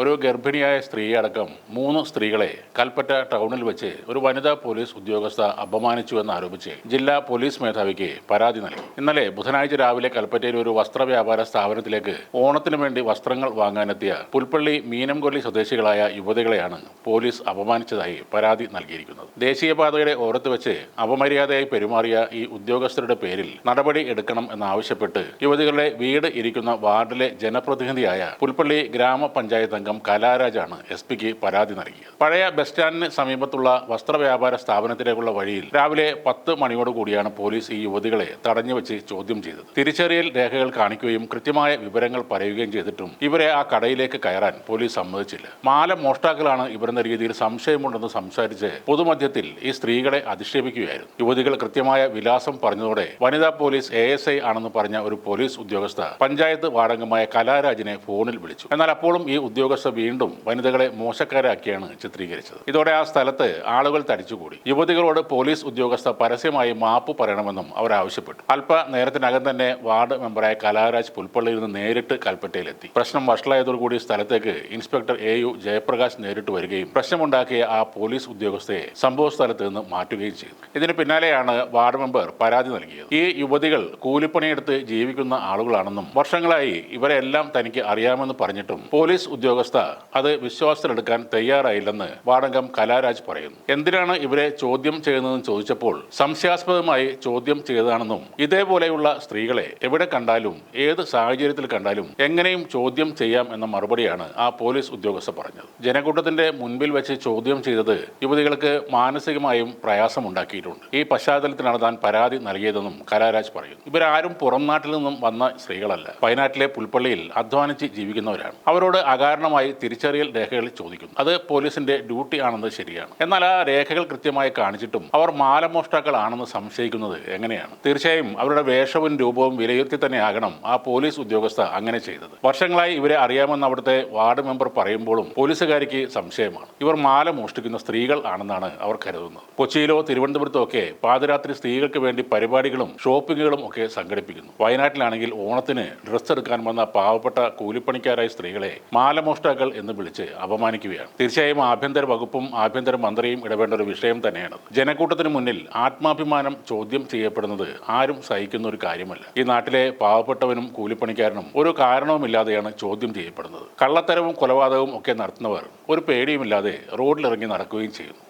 ഒരു ഗർഭിണിയായ സ്ത്രീയടക്കം 3 സ്ത്രീകളെ കൽപ്പറ്റ ടൗണിൽ വെച്ച് ഒരു വനിതാ പോലീസ് ഉദ്യോഗസ്ഥ അപമാനിച്ചുവെന്നാരോപിച്ച് ജില്ലാ പോലീസ് മേധാവിക്ക് പരാതി നൽകി. ഇന്നലെ ബുധനാഴ്ച രാവിലെ കൽപ്പറ്റയിൽ ഒരു വസ്ത്രവ്യാപാര സ്ഥാപനത്തിലേക്ക് ഓണത്തിനു വേണ്ടി വസ്ത്രങ്ങൾ വാങ്ങാനെത്തിയ പുൽപ്പള്ളി മീനംകൊല്ലി സ്വദേശികളായ യുവതികളെയാണ് പോലീസ് അപമാനിച്ചതായി പരാതി നൽകിയിരിക്കുന്നത്. ദേശീയപാതയുടെ ഓരത്ത് വെച്ച് അപമര്യാദയായി പെരുമാറിയ ഈ ഉദ്യോഗസ്ഥരുടെ പേരിൽ നടപടി എടുക്കണം എന്നാവശ്യപ്പെട്ട് യുവതികളുടെ വീട് ഇരിക്കുന്ന വാർഡിലെ ജനപ്രതിനിധിയായ പുൽപ്പള്ളി ഗ്രാമപഞ്ചായത്ത് അംഗം കലാരാജാണ് എസ്.പിക്ക് പരാതി നൽകിയത്. പഴയ ബസ് സ്റ്റാൻഡിന് സമീപത്തുള്ള വസ്ത്രവ്യാപാര സ്ഥാപനത്തിലേക്കുള്ള വഴിയിൽ രാവിലെ 10 മണിയോടുകൂടിയാണ് പോലീസ് ഈ യുവതികളെ തടഞ്ഞുവെച്ച് ചോദ്യം ചെയ്തത്. തിരിച്ചറിയൽ രേഖകൾ കാണിക്കുകയും കൃത്യമായ വിവരങ്ങൾ പറയുകയും ചെയ്തിട്ടും ഇവരെ ആ കടയിലേക്ക് കയറാൻ പോലീസ് സമ്മതിച്ചില്ല. മാല മോഷ്ടാക്കളാണ് ഇവരെന്ന രീതിയിൽ സംശയമുണ്ടെന്ന് സംസാരിച്ച് പൊതുമധ്യത്തിൽ ഈ സ്ത്രീകളെ അധിക്ഷേപിക്കുകയായിരുന്നു. യുവതികൾ കൃത്യമായ വിലാസം പറഞ്ഞതോടെ വനിതാ പോലീസ് ASI ആണെന്ന് പറഞ്ഞ ഒരു പോലീസ് ഉദ്യോഗസ്ഥ പഞ്ചായത്ത് വാർഡംഗമായ കലാരാജിനെ ഫോണിൽ വിളിച്ചു. എന്നാൽ അപ്പോഴും ഈ ഉദ്യോഗസ്ഥ വീണ്ടും വനിതകളെ മോശക്കാരാക്കിയാണ് ചിത്രീകരിച്ചത്. ഇതോടെ ആ സ്ഥലത്ത് ആളുകൾ തടിച്ചുകൂടി. യുവതികളോട് പോലീസ് ഉദ്യോഗസ്ഥ പരസ്യമായി മാപ്പ് പറയണമെന്നും അവർ ആവശ്യപ്പെട്ടു. അല്പ നേരത്തിനകം തന്നെ വാർഡ് മെമ്പറായ കലാരാജ് പുൽപ്പള്ളിയിൽ നിന്ന് നേരിട്ട് കൽപ്പറ്റയിലെത്തി. പ്രശ്നം വഷളായതോടുകൂടി സ്ഥലത്തേക്ക് ഇൻസ്പെക്ടർ AU ജയപ്രകാശ് നേരിട്ട് വരികയും പ്രശ്നമുണ്ടാക്കിയ ആ പോലീസ് ഉദ്യോഗസ്ഥയെ സംഭവ സ്ഥലത്ത് നിന്ന് മാറ്റുകയും ചെയ്തു. ഇതിന് പിന്നാലെയാണ് വാർഡ് മെമ്പർ പരാതി നൽകിയത്. ഈ യുവതികൾ കൂലിപ്പണിയെടുത്ത് ജീവിക്കുന്ന ആളുകളാണെന്നും വർഷങ്ങളായി ഇവരെല്ലാം തനിക്ക് അറിയാമെന്ന് പറഞ്ഞിട്ടും പോലീസ് ഉദ്യോഗസ്ഥ അത് വിശ്വാസത്തിലെടുക്കാൻ തയ്യാറായില്ലെന്ന് വാർഡംഗം കലാരാജ് പറയുന്നു. എന്തിനാണ് ഇവരെ ചോദ്യം ചെയ്യുന്നതെന്ന് ചോദിച്ചപ്പോൾ സംശയാസ്പദമായി ചോദ്യം ചെയ്തതാണെന്നും ഇതേപോലെയുള്ള സ്ത്രീകളെ എവിടെ കണ്ടാലും ഏത് സാഹചര്യത്തിൽ കണ്ടാലും എങ്ങനെയും ചോദ്യം ചെയ്യാം എന്ന മറുപടിയാണ് ആ പോലീസ് ഉദ്യോഗസ്ഥ പറഞ്ഞത്. ജനക്കൂട്ടത്തിന്റെ മുൻപിൽ വെച്ച് ചോദ്യം ചെയ്തത് യുവതികൾക്ക് മാനസികമായും പ്രയാസമുണ്ടാക്കിയിട്ടുണ്ട്. ഈ പശ്ചാത്തലത്തിലാണ് താൻ പരാതി നൽകിയതെന്നും കലാരാജ് പറയുന്നു. ഇവരാരും പുറം നാട്ടിൽ നിന്നും വന്ന സ്ത്രീകളല്ല. വയനാട്ടിലെ പുൽപ്പള്ളിയിൽ അധ്വാനിച്ച് ജീവിക്കുന്നവരാണ്. അവരോട് അകാരണമായി തിരിച്ചറിയൽ രേഖകൾ ചോദിക്കുന്നു. അത് പോലീസിന്റെ ഡ്യൂട്ടി ആണെന്ന് ശരിയാണ്. എന്നാൽ ആ രേഖകൾ കൃത്യമായി കാണിച്ചിട്ടും അവർ മാലമോഷ്ടാക്കളാണെന്ന് സംശയിക്കുന്നത് എങ്ങനെയാണ്? തീർച്ചയായും അവരുടെ വേഷവും രൂപവും വിലയിരുത്തി തന്നെയാകണം ആ പോലീസ് ഉദ്യോഗസ്ഥ അങ്ങനെ ചെയ്തത്. വർഷങ്ങളായി ഇവരെ അറിയാമെന്ന് അവിടുത്തെ വാർഡ് മെമ്പർ പറയുമ്പോഴും പോലീസുകാരിക്ക് സംശയമാണ്. ഇവർ മാല മോഷ്ടിക്കുന്ന സ്ത്രീകൾ ആണെന്നാണ് അവർ കരുതുന്നത്. കൊച്ചിയിലോ തിരുവനന്തപുരത്തോ ഒക്കെ പാതിരാത്രി സ്ത്രീകൾക്ക് വേണ്ടി പരിപാടികളും ഷോപ്പിങ്ങുകളും ഒക്കെ സംഘടിപ്പിക്കുന്നു. വയനാട്ടിലാണെങ്കിൽ ഓണത്തിന് ഡ്രസ്സ് എടുക്കാൻ വന്ന പാവപ്പെട്ട കൂലിപ്പണിക്കാരായ സ്ത്രീകളെ മാലമോഷ്ടാക്കൾ എന്ന് വിളിച്ച് അപമാനിക്കുകയാണ്. തീർച്ചയായും ആഭ്യന്തര വകുപ്പും ആഭ്യന്തര മന്ത്രിയും ഇടപെടേണ്ട ഒരു വിഷയം തന്നെയാണ്. ജനക്കൂട്ടത്തിന് മുന്നിൽ ആത്മാഭിമാനം ചോദ്യം ചെയ്യപ്പെടുന്നത് ആരും സഹിക്കുന്ന ഒരു കാര്യമല്ല. ഈ നാട്ടിലെ പാവപ്പെട്ടവനും കൂലിപ്പണിക്കാരനും ഒരു കാരണവുമില്ലാതെയാണ് ചോദ്യം ചെയ്യപ്പെടുന്നത്. കള്ളത്തരവും കൊലപാതകവും ഒക്കെ നടത്തുന്നവർ ഒരു പേടിയുമില്ലാതെ റോഡിലിറങ്ങി നടക്കുകയും ചെയ്യുന്നു.